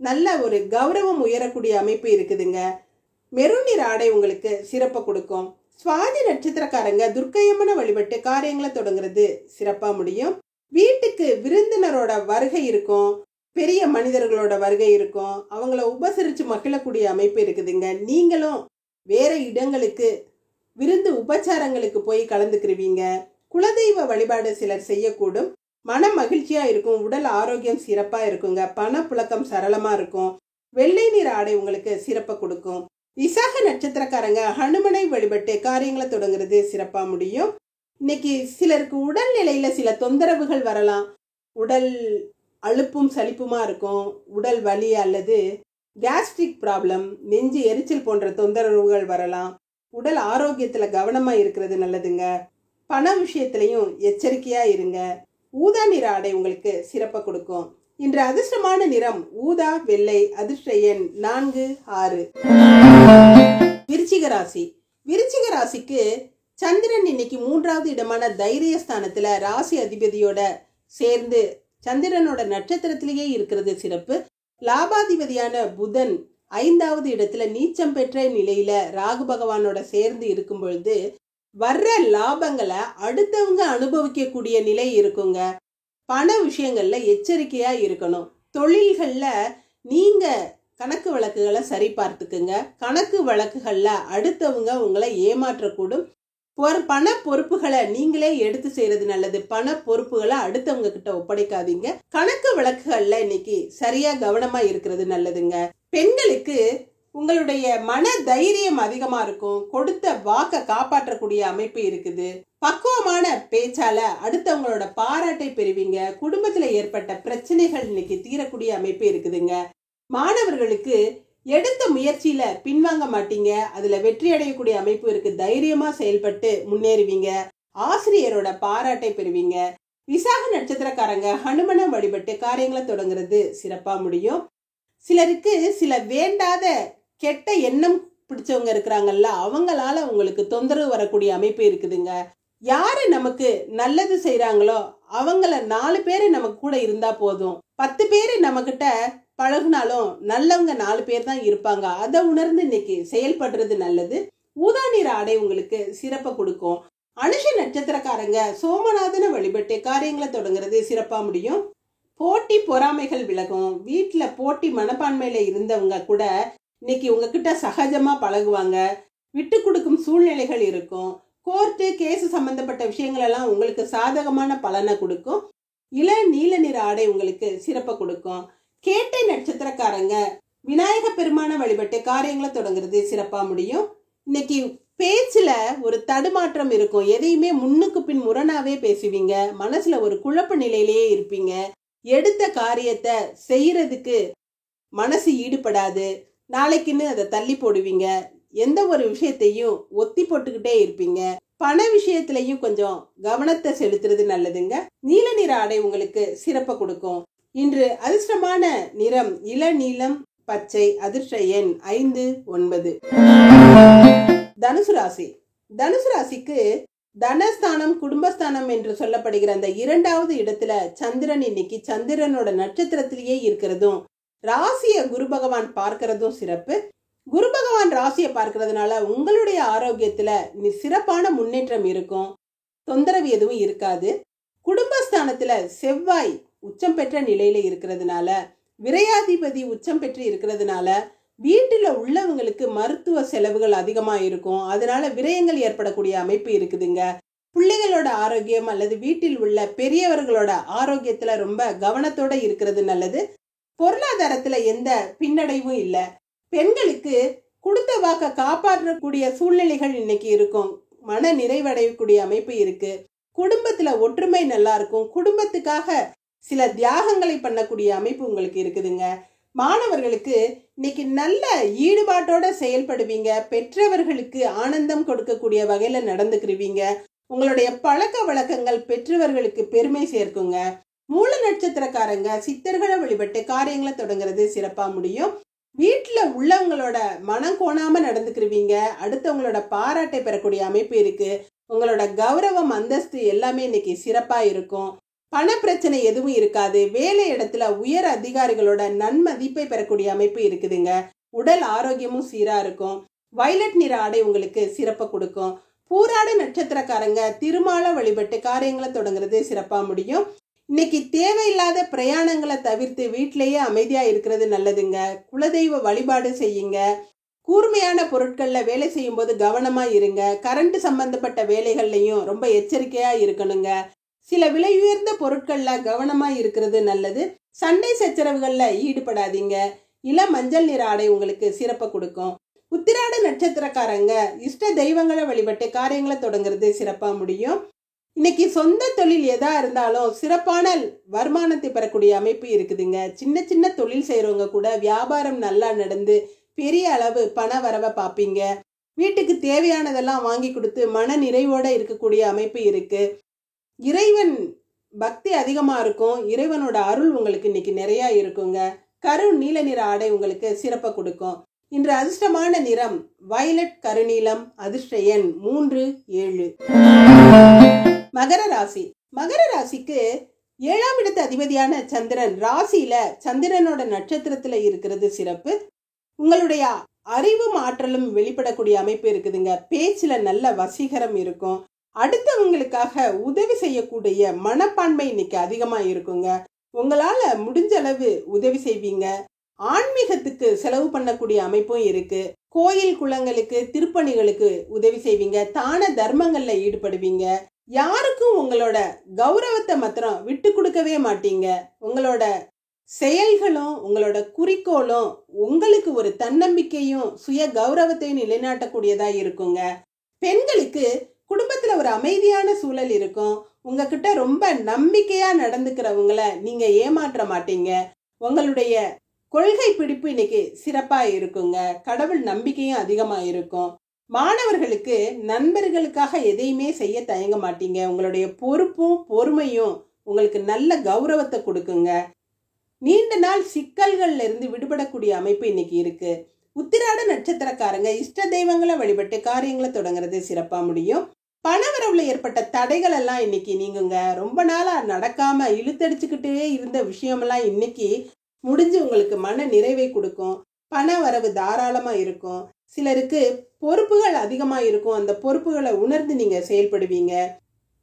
நல்ல ஒரு கௌரவம் உயரக்கூடிய அமைப்பு இருக்குதுங்க. மெரூன் நிற ஆடை உங்களுக்கு சிறப்பை கொடுக்கும். சுவாதி நட்சத்திரக்காரங்க துர்க்கையம்மனை வழிபட்டு காரியங்களை தொடங்குறது சிறப்பா முடியும். வீட்டுக்கு விருந்தினரோட வருகை இருக்கும். பெரிய மனிதர்களோட வருகை இருக்கும். அவங்கள உபசரிச்சு மகிழக்கூடிய அமைப்பு இருக்குதுங்க. நீங்களும் வேற இடங்களுக்கு விருந்து உபச்சாரங்களுக்கு போய் கலந்துக்கிருவீங்க. குலதெய்வ வழிபாடு சிலர் செய்யக்கூடும். மன மகிழ்ச்சியா இருக்கும். உடல் ஆரோக்கியம் சிறப்பா இருக்குங்க. பணப்புழக்கம் சரளமா இருக்கும். வெள்ளை நிற ஆடை உங்களுக்கு சிறப்பை கொடுக்கும். விசாக நட்சத்திரக்காரங்க ஹனுமனை வழிபட்டு காரியங்களை தொடங்குறது சிறப்பா முடியும். இன்னைக்கு சிலருக்கு உடல் நிலையில சில தொந்தரவுகள் வரலாம். உடல் அலுப்பும் சலிப்புமா இருக்கும். உடல் வலி அல்லது கேஸ்ட்ரிக் ப்ராப்ளம், நெஞ்சு எரிச்சல் போன்ற தொந்தரவுகள் வரலாம். உடல் ஆரோக்கியத்துல கவனமா இருக்கிறது நல்லதுங்க. பண விஷயத்திலையும் எச்சரிக்கையா இருங்க. ஊதா நிற ஆடை உங்களுக்கு சிறப்பை கொடுக்கும். இன்று அதிர்ஷ்டமான நிறம் ஊதா வெள்ளை. அதிர்ஷ்ட எண் 4, 6. விருச்சிக ராசி. விருச்சிக ராசிக்கு சந்திரன் இன்னைக்கு 3வது இடமான தைரியஸ்தானத்துல ராசி அதிபதியோட சேர்ந்து சந்திரனோட நட்சத்திரத்திலேயே இருக்கிறது சிறப்பு. லாபாதிபதியான புதன் 5வது இடத்துல நீச்சம் பெற்ற நிலையில ராகு பகவானோட சேர்ந்து இருக்கும் பொழுது வர்ற லாபங்களை அடுத்தவங்க அனுபவிக்கக்கூடிய நிலை இருக்குங்க. பண விஷயங்கள்ல எச்சரிக்கையா இருக்கணும். தொழில்கள்ல நீங்க கணக்கு வழக்குகளை சரி பார்த்துக்குங்க. கணக்கு வழக்குகள்ல அடுத்தவங்க உங்களை ஏமாற்றக்கூடும். பண பொறுப்புகளை நீங்களே எடுத்து செய்யறது நல்லது. பண பொறுப்புகளை அடுத்தவங்க கிட்ட ஒப்படைக்காதீங்க. கணக்கு வழக்குகள்ல இன்னைக்கு சரியா கவனமா இருக்கிறது நல்லதுங்க. பெண்களுக்கு உங்களுடைய மன தைரியம் அதிகமா இருக்கும். கொடுத்த வாக்க காப்பாற்றக்கூடிய அமைப்பு இருக்குது. பக்குவமான பேச்சால அடுத்தவங்களோட பாராட்டை பெறுவீங்க. குடும்பத்துல ஏற்பட்ட பிரச்சனைகள் இன்னைக்கு தீரக்கூடிய அமைப்பு இருக்குதுங்க. மாணவர்களுக்கு எடுத்த முயற்சியில பின்வாங்க மாட்டீங்க. அதுல வெற்றி அடையக்கூடிய அமைப்பு இருக்கு. தைரியமா செயல்பட்டு முன்னேறுவீங்க. ஆசிரியரோட பாராட்டை பெறுவீங்க. விசாக நட்சத்திரக்காரங்க ஹனுமனை வழிபட்டு காரியங்களை தொடங்குறது சிறப்பா முடியும். சிலருக்கு சில வேண்டாத கெட்ட எண்ணம் பிடிச்சவங்க இருக்கிறாங்கல்ல, அவங்களால உங்களுக்கு தொந்தரவு வரக்கூடிய அமைப்பு இருக்குதுங்க. யாரு நமக்கு நல்லது செய்யறாங்களோ அவங்கள 4 பேரு நமக்கு கூட இருந்தா போதும். 10 பேரு நம்ம கிட்ட பழகுனாலும் நல்லவங்க 4 பேர் தான் இருப்பாங்க. அதை உணர்ந்து இன்னைக்கு செயல்படுறது நல்லது. ஊதா நிற ஆடை உங்களுக்கு சிறப்பை கொடுக்கும். அனுஷ நட்சத்திரக்காரங்க சோமநாதனை வழிபட்டு காரியங்களை தொடங்குறது சிறப்பா முடியும். போட்டி பொறாமைகள் விலகும். வீட்டுல போட்டி மனப்பான்மையில இருந்தவங்க கூட இன்னைக்கு உங்ககிட்ட சகஜமா பழகுவாங்க. விட்டு கொடுக்கும் சூழ்நிலைகள் இருக்கும். கோர்ட்டு கேஸ் சம்பந்தப்பட்ட விஷயங்கள் எல்லாம் உங்களுக்கு சாதகமான பலனை கொடுக்கும். நீல நிற ஆடை உங்களுக்கு சிறப்பை கொடுக்கும். கேட்டை நட்சத்திரக்காரங்க விநாயக பெருமான வழிபட்டு காரியங்களை தொடங்குறது சிறப்பா முடியும். இன்னைக்கு பேச்சுல ஒரு தடுமாற்றம் இருக்கும். எதையுமே முன்னுக்கு பின் முரணாவே பேசுவீங்க. மனசுல ஒரு குழப்ப நிலையிலேயே இருப்பீங்க. எடுத்த காரியத்தை செய்யறதுக்கு மனசு ஈடுபடாது. நாளைக்குன்னு அதை தள்ளி போடுவீங்க. எந்த ஒரு விஷயத்தையும் ஒத்தி போட்டுக்கிட்டே இருப்பீங்க. பண விஷயத்திலையும் கொஞ்சம் கவனத்தை செலுத்துறது நல்லதுங்க. நீல நிற ஆடை உங்களுக்கு சிறப்பை கொடுக்கும். இன்று அதிர்ஷ்டமான நிறம் இளநீலம் பச்சை. அதிர்ஷ்ட எண் 5, 9. தனுசு ராசி. தனுசு ராசிக்கு தனஸ்தானம் குடும்பஸ்தானம் என்று சொல்லப்படுகிற அந்த 2வது இடத்துல சந்திரன் இன்னைக்கு சந்திரனோட நட்சத்திரத்திலேயே இருக்கிறதும் ராசிய குரு பகவான் பார்க்கிறதும் சிறப்பு. குரு பகவான் ராசியை பார்க்கறதுனால உங்களுடைய ஆரோக்கியத்துல சிறப்பான முன்னேற்றம் இருக்கும். தொந்தரவு எதுவும் இருக்காது. குடும்பஸ்தானத்துல செவ்வாய் உச்சம் பெற்ற நிலையில இருக்கிறதுனால, விரையாதிபதி உச்சம் பெற்று இருக்கிறதுனால வீட்டுல உள்ளவங்களுக்கு மருத்துவ செலவுகள் அதிகமா இருக்கும். அதனால விரயங்கள் ஏற்படக்கூடிய அமைப்பு இருக்குதுங்க. பிள்ளைகளோட ஆரோக்கியம் அல்லது வீட்டில் உள்ள பெரியவர்களோட ஆரோக்கியத்துல ரொம்ப கவனத்தோட இருக்கிறது நல்லது. பொருளாதாரத்துல எந்த பின்னடைவும் இல்ல. பெண்களுக்கு கொடுத்த வாக்க காப்பாற்றக்கூடிய சூழ்நிலைகள் இன்னைக்கு இருக்கும். மன நிறைவடையக்கூடிய அமைப்பு இருக்கு. குடும்பத்துல ஒற்றுமை நல்லா இருக்கும். குடும்பத்துக்காக சில தியாகங்களை பண்ணக்கூடிய அமைப்பு உங்களுக்கு இருக்குதுங்க. மாணவர்களுக்கு இன்னைக்கு நல்ல ஈடுபாட்டோட செயல்படுவீங்க. பெற்றவர்களுக்கு ஆனந்தம் கொடுக்கக்கூடிய வகையில நடந்துக்கிறீங்க. உங்களுடைய பழக்க வழக்கங்கள் பெற்றவர்களுக்கு பெருமை சேர்க்குங்க. மூல நட்சத்திரக்காரங்க சித்தர்களை வழிபட்டு காரியங்களை தொடங்குறது சிறப்பா முடியும். வீட்டுல உள்ளவங்களோட மனம் கோணாம நடந்துக்கிறீங்க. அடுத்தவங்களோட பாராட்டை பெறக்கூடிய அமைப்பு இருக்கு. உங்களோட கௌரவம் அந்தஸ்து எல்லாமே இன்னைக்கு சிறப்பா இருக்கும். பண பிரச்சனை எதுவும் இருக்காது. வேலை இடத்துல உயர் அதிகாரிகளோட நன்மதிப்பை பெறக்கூடிய அமைப்பு இருக்குதுங்க. உடல் ஆரோக்கியமும் சீரா இருக்கும். வயலட் நிற ஆடை உங்களுக்கு சிறப்பை கொடுக்கும். பூராட நட்சத்திரக்காரங்க திருமால வழிபட்டு காரியங்களை தொடங்குறது சிறப்பா முடியும். இன்னைக்கு தேவையில்லாத பிரயாணங்களை தவிர்த்து வீட்டிலேயே அமைதியா இருக்கிறது நல்லதுங்க. குலதெய்வ வழிபாடு செய்யுங்க. கூர்மையான பொருட்கள்ல வேலை செய்யும் போது கவனமா இருங்க. கரண்ட் சம்பந்தப்பட்ட வேலைகள்லையும் ரொம்ப எச்சரிக்கையா இருக்கணுங்க. சில விலை உயர்ந்த பொருட்கள்ல கவனமா இருக்கிறது நல்லது. சண்டை சச்சரவுகள்ல ஈடுபடாதீங்க. மஞ்சள் நிற ஆடை உங்களுக்கு சிறப்பை கொடுக்கும். உத்திராட நட்சத்திரக்காரங்க இஷ்ட தெய்வங்களை வழிபட்டு காரியங்களை தொடங்குறது சிறப்பா முடியும். இன்னைக்கு சொந்த தொழில் எதா இருந்தாலும் சிறப்பான வருமானத்தை பெறக்கூடிய அமைப்பு இருக்குதுங்க. சின்ன சின்ன தொழில் செய்யறவங்க கூட வியாபாரம் நல்லா நடந்து பெரிய அளவு பண வரவை பார்ப்பீங்க. வீட்டுக்கு தேவையானதெல்லாம் வாங்கி கொடுத்து மன நிறைவோட இருக்கக்கூடிய அமைப்பு இருக்கு. இறைவன் பக்தி அதிகமா இருக்கும். இறைவனோட அருள் உங்களுக்கு இன்னைக்கு நிறைய இருக்குங்க. கரு நீல நிற ஆடை உங்களுக்கு சிறப்பை கொடுக்கும். இன்று அதிர்ஷ்டமான நிறம் வயலட் கருநீலம். அதிர்ஷ்ட எண் 3, 7. மகர ராசி. மகர ராசிக்கு 7ஆம் இடத்து அதிபதியான சந்திரன் ராசியில சந்திரனோட நட்சத்திரத்துல இருக்கிறது சிறப்பு. உங்களுடைய அறிவும் ஆற்றலும் வெளிப்படக்கூடிய அமைப்பு இருக்குதுங்க. பேச்சுல நல்ல வசீகரம் இருக்கும். அடுத்தவங்களுக்காக உதவி செய்யக்கூடிய மனப்பான்மை இன்னைக்கு அதிகமா இருக்குங்க. உங்களால முடிஞ்ச அளவு உதவி செய்வீங்க. ஆன்மீகத்துக்கு செலவு பண்ணக்கூடிய அமைப்பும் இருக்கு. கோயில் குளங்களுக்கு திருப்பணிகளுக்கு உதவி செய்வீங்க. தான தர்மங்கள்ல ஈடுபடுவீங்க. யாருக்கும் உங்களோட கௌரவத்தை மாத்திரம் விட்டு கொடுக்கவே மாட்டீங்க. உங்களோட செயல்களும் உங்களோட குறிக்கோளும் உங்களுக்கு ஒரு தன்னம்பிக்கையும் சுய கௌரவத்தையும் நிலைநாட்டக்கூடியதா இருக்குங்க. பெண்களுக்கு குடும்பத்துல ஒரு அமைதியான சூழல் இருக்கும். உங்ககிட்ட ரொம்ப நம்பிக்கையா நடந்துக்கிறவங்கள நீங்க ஏமாற்ற மாட்டீங்க. உங்களுடைய கொள்கை பிடிப்பு இன்னைக்கு சிறப்பா இருக்குங்க. கடவுள் நம்பிக்கையும் அதிகமா இருக்கும். மாணவர்களுக்கு நண்பர்களுக்காக எதையுமே செய்ய தயங்க மாட்டீங்க. உங்களுடைய பொறுப்பும் பொறுமையும் உங்களுக்கு நல்ல கௌரவத்தை கொடுக்குங்க. நீண்ட நாள் சிக்கல்கள்ல இருந்து விடுபடக்கூடிய அமைப்பு இன்னைக்கு இருக்கு. உத்திராட நட்சத்திரக்காரங்க இஷ்ட தெய்வங்களை வழிபட்டு காரியங்களை தொடங்குறது சிறப்பா முடியும். பணவரவுல ஏற்பட்ட தடைகள் எல்லாம் இன்னைக்கு நீங்குங்க. ரொம்ப நாளா நடக்காம இழுத்தடிச்சுக்கிட்டே இருந்த விஷயமெல்லாம் இன்னைக்கு முடிஞ்சு உங்களுக்கு மன நிறைவை கொடுக்கும். பண வரவு தாராளமா இருக்கும். சிலருக்கு பொறுப்புகள் அதிகமா இருக்கும். அந்த பொறுப்புகளை உணர்ந்து நீங்க செயல்படுவீங்க.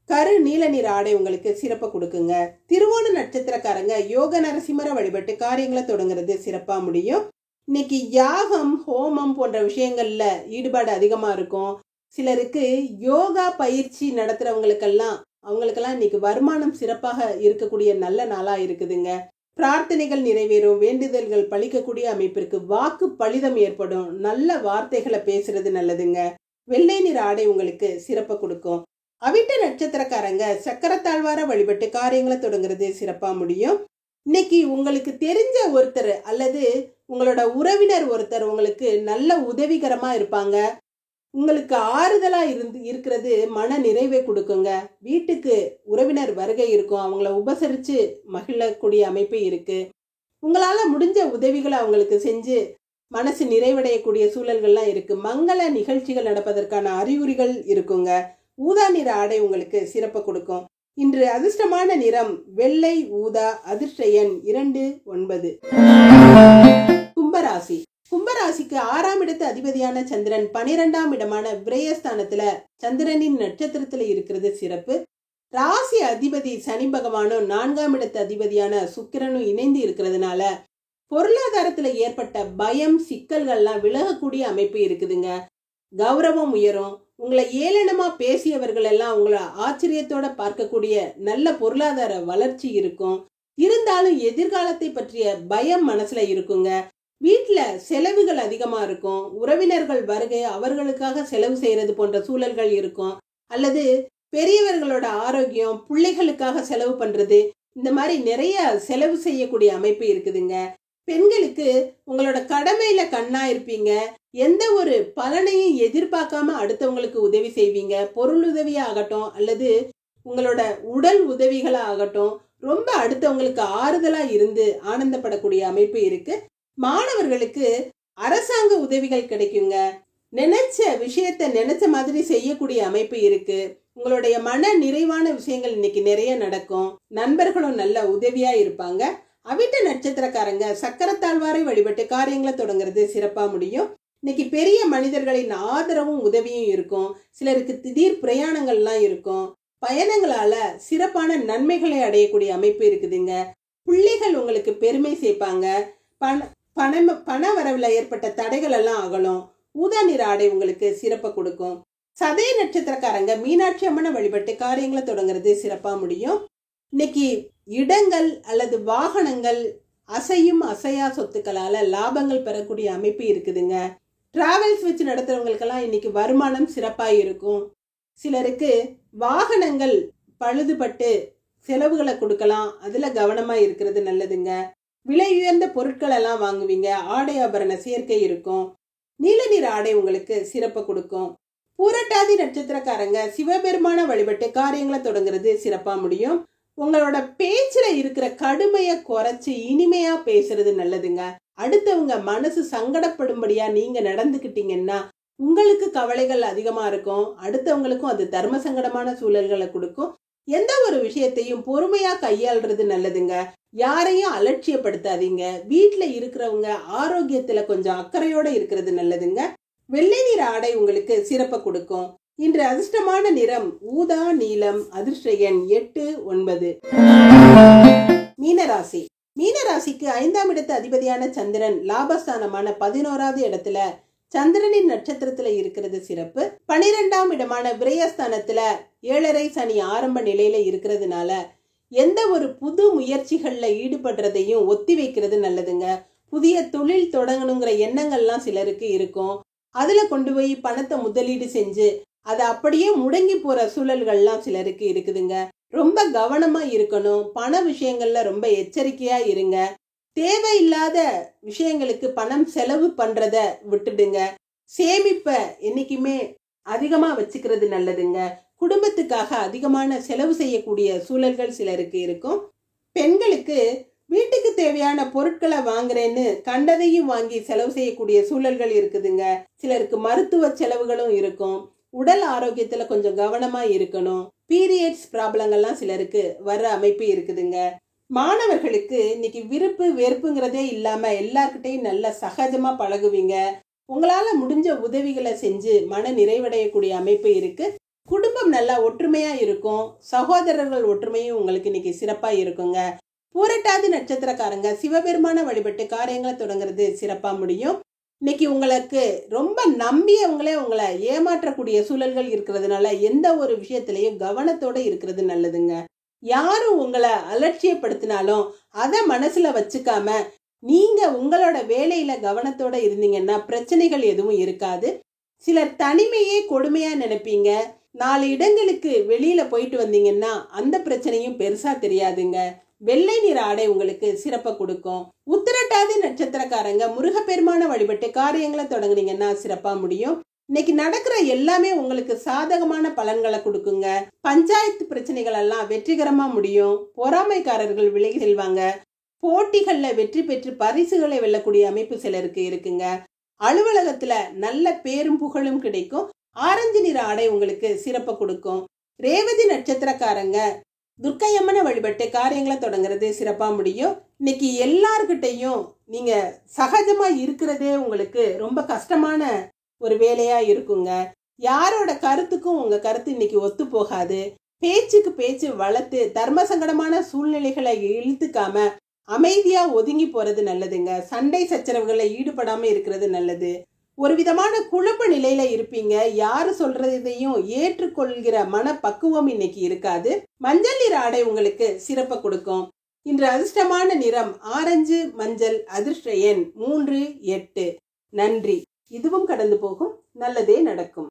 கரு நீல நிற ஆடை உங்களுக்கு சிறப்பை கொடுக்குங்க. திருவோண நட்சத்திரக்காரங்க யோக நரசிம்மரை வழிபட்டு காரியங்களை தொடங்குறது சிறப்பா முடியும். இன்னைக்கு யாகம் ஹோமம் போன்ற விஷயங்கள்ல ஈடுபாடு அதிகமா இருக்கும். சிலருக்கு யோகா பயிற்சி அவங்களுக்கெல்லாம் இன்னைக்கு வருமானம் சிறப்பாக இருக்கக்கூடிய நல்ல நாளா இருக்குதுங்க. பிரார்த்தனைகள் நிறைவேறும். வேண்டுதல்கள் பழிக்கக்கூடிய அமைப்பிற்கு வாக்கு பலிதம் ஏற்படும். நல்ல வார்த்தைகளை பேசுறது நல்லதுங்க. வெள்ளை நிற ஆடை உங்களுக்கு சிறப்பை கொடுக்கும். அவிட்ட நட்சத்திரக்காரங்க சக்கரத்தாழ்வார வழிபட்டு காரியங்களை தொடங்குறது சிறப்பா முடியும். இன்னைக்கு உங்களுக்கு தெரிஞ்ச ஒருத்தர் அல்லது உங்களோட உறவினர் ஒருத்தர் உங்களுக்கு நல்ல உதவிகரமா இருப்பாங்க. உங்களுக்கு ஆறுதலா இருக்கிறது மன நிறைவை கொடுக்குங்க. வீட்டுக்கு உறவினர் வருகை இருக்கும். அவங்கள உபசரிச்சு மகிழக்கூடிய அமைப்பு இருக்கு. உங்களால முடிஞ்ச உதவிகளை அவங்களுக்கு செஞ்சு மனசு நிறைவடையக்கூடிய சூழல்கள்லாம் இருக்கு. மங்கள நிகழ்ச்சிகள் நடப்பதற்கான அறிகுறிகள் இருக்குங்க. ஊதா நிற ஆடை உங்களுக்கு சிறப்பு கொடுக்கும். இன்று அதிர்ஷ்டமான நிறம் வெள்ளை ஊதா. அதிர்ஷ்ட எண் 2, 9. கும்பராசி. கும்பராசிக்கு 6ஆம் இடத்து அதிபதியான சந்திரன் 12ஆம் இடமான விரயஸ்தானத்துல சந்திரனின் நட்சத்திரத்துல இருக்கிறது சிறப்பு. ராசி அதிபதி சனி பகவானும் 4ஆம் இடத்து அதிபதியான சுக்கிரனும் இணைந்து இருக்கிறதுனால பொருளாதாரத்துல ஏற்பட்ட பயம் சிக்கல்கள்லாம் விலகக்கூடிய அமைப்பு இருக்குதுங்க. கௌரவம் உயரும். உங்களை ஏளனமா பேசியவர்கள் எல்லாம் உங்களை ஆச்சரியத்தோட பார்க்கக்கூடிய நல்ல பொருளாதார வளர்ச்சி இருக்கும். இருந்தாலும் எதிர்காலத்தை பற்றிய பயம் மனசுல இருக்குங்க. வீட்டுல செலவுகள் அதிகமா இருக்கும். உறவினர்கள் வருகை அவர்களுக்காக செலவு செய்யறது போன்ற சூழல்கள் இருக்கும். அல்லது பெரியவர்களோட ஆரோக்கியம், பிள்ளைகளுக்காக செலவு பண்றது, இந்த மாதிரி நிறைய செலவு செய்யக்கூடிய அமைப்பு இருக்குதுங்க. பெண்களுக்கு உங்களோட கடமையில கண்ணா இருப்பீங்க. எந்த ஒரு பலனையும் எதிர்பார்க்காம அடுத்தவங்களுக்கு உதவி செய்வீங்க. பொருள் உதவியா ஆகட்டும் அல்லது உங்களோட உடல் உதவிகளா ஆகட்டும், ரொம்ப அடுத்தவங்களுக்கு ஆறுதலா இருந்து ஆனந்தப்படக்கூடிய அமைப்பு இருக்கு. மாணவர்களுக்கு அரசாங்க உதவிகள் கிடைக்குங்க. நினைச்ச விஷயத்த நினைச்ச மாதிரி செய்யக்கூடிய அமைப்பு இருக்கு. உங்களுடைய மன நிறைவான விஷயங்கள் இன்னைக்கு நிறைய நடக்கும். நண்பர்களும் நல்ல உதவியா இருப்பாங்க. அவிட்ட நட்சத்திரக்காரங்க சக்கரத்தாழ்வாரை வழிபட்டு காரியங்களை தொடங்குறது சிறப்பா முடியும். இன்னைக்கு பெரிய மனிதர்களின் ஆதரவும் உதவியும் இருக்கும். சிலருக்கு திடீர் பிரயாணங்கள்லாம் இருக்கும். பயணங்களால சிறப்பான நன்மைகளை அடையக்கூடிய அமைப்பு இருக்குதுங்க. பிள்ளைகள் உங்களுக்கு பெருமை சேர்ப்பாங்க. பண வரவுல ஏற்பட்ட தடைகள் எல்லாம் அகலும். ஊதா நிற ஆடை உங்களுக்கு சிறப்பை கொடுக்கும். சதய நட்சத்திரக்காரங்க மீனாட்சி அம்மனை வழிபட்டு காரியங்களை தொடங்குறது சிறப்பா முடியும். இன்னைக்கு இடங்கள் அல்லது வாகனங்கள், அசையும் அசையா சொத்துக்களால லாபங்கள் பெறக்கூடிய அமைப்பு இருக்குதுங்க. டிராவல்ஸ் வச்சு நடத்துறவங்களுக்கெல்லாம் இன்னைக்கு வருமானம் சிறப்பா இருக்கும். சிலருக்கு வாகனங்கள் பழுதுபட்டு செலவுகளை கொடுக்கலாம். அதுல கவனமா இருக்கிறது நல்லதுங்க. விலை உயர்ந்த பொருட்கள் எல்லாம் வாங்குவீங்க. ஆடை ஆபரண சேர்க்கை இருக்கும். நீல நிற ஆடை உங்களுக்கு சிறப்பை கொடுக்கும். பூரட்டாதி நட்சத்திரக்காரங்க சிவபெருமான வழிபட்டு காரியங்களை தொடங்குறது சிறப்பா முடியும். உங்களோட பேச்சுல இருக்கிற கடுமைய குறைச்சு இனிமையா பேசுறது நல்லதுங்க. அடுத்தவங்க மனசு சங்கடப்படும்படியா நீங்க நடந்துக்கிட்டீங்கன்னா உங்களுக்கு கவலைகள் அதிகமா இருக்கும், அடுத்தவங்களுக்கும் அது தர்ம சங்கடமான சூழல்களை கொடுக்கும். எந்த ஒரு விஷயத்தையும் பொறுமையா கையாள்றது நல்லதுங்க. யாரையும் அலட்சியப்படுத்தாதீங்க. வீட்டுல இருக்கிறவங்க ஆரோக்கியத்துல கொஞ்சம் அக்கறையோட இருக்கிறது நல்லதுங்க. வெள்ளை நிற ஆடை உங்களுக்கு சிறப்பை கொடுக்கும். இன்று அதிர்ஷ்டமான நிறம் ஊதா நீலம். அதிர்ஷ்ட எண் 8, 9. மீனராசி. மீனராசிக்கு 5ஆம் இடத்து அதிபதியான சந்திரன் லாபஸ்தானமான 11வது இடத்துல சந்திரனின் நட்சத்திரத்துல இருக்கிறது சிறப்பு. 12ஆம் இடமான விரயஸ்தானத்துல 7.5 சனி ஆரம்ப நிலையில இருக்கிறதுனால எந்த ஒரு புது முயற்சிகள்ல ஈடுபடுறதையும் ஒத்தி வைக்கிறது நல்லதுங்க. புதிய தொழில் தொடங்கணுங்கிற எண்ணங்கள்லாம் சிலருக்கு இருக்கும். அதுல கொண்டு போய் பணத்தை முதலீடு செஞ்சு அதை அப்படியே முடங்கி போற சூழல்கள்லாம் சிலருக்கு இருக்குதுங்க. ரொம்ப கவனமா இருக்கணும். பண விஷயங்கள்ல ரொம்ப எச்சரிக்கையா இருங்க. தேவையில்லாத விஷயங்களுக்கு பணம் செலவு பண்றத விட்டுடுங்க. சேமிப்ப என்னைக்குமே அதிகமா வச்சுக்கிறது நல்லதுங்க. குடும்பத்துக்காக அதிகமான செலவு செய்யக்கூடிய சூழல்கள் சிலருக்கு இருக்கும். பெண்களுக்கு வீட்டுக்கு தேவையான பொருட்களை வாங்குறேன்னு கண்டதையும் வாங்கி செலவு செய்யக்கூடிய சூழல்கள் இருக்குதுங்க. சிலருக்கு மருத்துவ செலவுகளும் இருக்கும். உடல் ஆரோக்கியத்துல கொஞ்சம் கவனமா இருக்கணும். பீரியட்ஸ் ப்ராப்ளங்கள்லாம் சிலருக்கு வர அமைப்பு இருக்குதுங்க. மாணவர்களுக்கு இன்னைக்கு விருப்பு வெறுப்புங்கிறதே இல்லாம எல்லார்கிட்டையும் நல்ல சகஜமா பழகுவீங்க. உங்களால முடிஞ்ச உதவிகளை செஞ்சு மன நிறைவடையக்கூடிய அமைப்பு இருக்கு. குடும்பம் நல்லா ஒற்றுமையா இருக்கும். சகோதரர்கள் ஒற்றுமையும் உங்களுக்கு இன்னைக்கு சிறப்பா இருக்குங்க. பூரட்டாதி நட்சத்திரக்காரங்க சிவபெருமான வழிபட்டு காரியங்களை தொடங்குறது சிறப்பா முடியும். இன்னைக்கு உங்களுக்கு ரொம்ப நம்பியவங்களே உங்களை ஏமாற்றக்கூடிய சூழல்கள் இருக்கிறதுனால எந்த ஒரு விஷயத்திலையும் கவனத்தோட இருக்கிறது நல்லதுங்க. யாரும் உங்களை அலட்சியப்படுத்தினாலும் அதை மனசுல வச்சுக்காம நீங்க உங்களோட வேலையில கவனத்தோட இருந்தீங்கன்னா பிரச்சனைகள் எதுவும் இருக்காது. சிலர் தனிமையே கொடுமையா நினைப்பீங்க. 4 இடங்களுக்கு வெளியில போயிட்டு வந்தீங்கன்னா அந்த பிரச்சனையும் பெருசா தெரியாதுங்க. வெள்ளை நிற ஆடை உங்களுக்கு சிறப்பை கொடுக்கும். உத்திரட்டாதி நட்சத்திரக்காரங்க முருகப்பெருமான வழிபட்டு காரியங்களை தொடங்குனீங்கன்னா சிறப்பா முடியும். இன்னைக்கு நடக்கிற எல்லாமே உங்களுக்கு சாதகமான பலன்களை கொடுக்குங்க. பஞ்சாயத்து பிரச்சனைகள் எல்லாம் வெற்றிகரமா முடியும். பொறாமைக்காரர்கள் விலகி செல்வாங்க. போட்டிகள்ல வெற்றி பெற்று பரிசுகளை வெல்லக்கூடிய அமைப்பு சிலருக்கு இருக்குங்க. அலுவலகத்துல நல்ல பேரும் புகழும் கிடைக்கும். ஆரஞ்சு நிற ஆடை உங்களுக்கு சிறப்பை கொடுக்கும். ரேவதி நட்சத்திரக்காரங்க துர்க்கையம்மனை வழிபட்டு காரியங்களை தொடங்குறது சிறப்பா முடியும். இன்னைக்கு எல்லார்கிட்டையும் நீங்க சகஜமா இருக்கிறதே உங்களுக்கு ரொம்ப கஷ்டமான ஒரு வேலையா இருக்குங்க. யாரோட கருத்துக்கும் உங்க கருத்து இன்னைக்கு ஒத்து போகாது. பேச்சுக்கு பேச்சு வளர்த்து தர்ம சங்கடமான சூழ்நிலைகளை இழுத்துக்காம அமைதியா ஒதுங்கி போறது நல்லதுங்க. சண்டை சச்சரவுகளை ஈடுபடாம இருக்கிறது நல்லது. ஒரு விதமான குழப்ப நிலையில இருப்பீங்க. யாரு சொல்றதையும் ஏற்றுக்கொள்கிற மன பக்குவம் இன்னைக்கு இருக்காது. மஞ்சள் நிற ஆடை உங்களுக்கு சிறப்பை கொடுக்கும். இன்று அதிர்ஷ்டமான நிறம் ஆரஞ்சு மஞ்சள். அதிர்ஷ்ட எண் 3, 8. நன்றி. இதுவும் கடந்து போகும். நல்லதே நடக்கும்.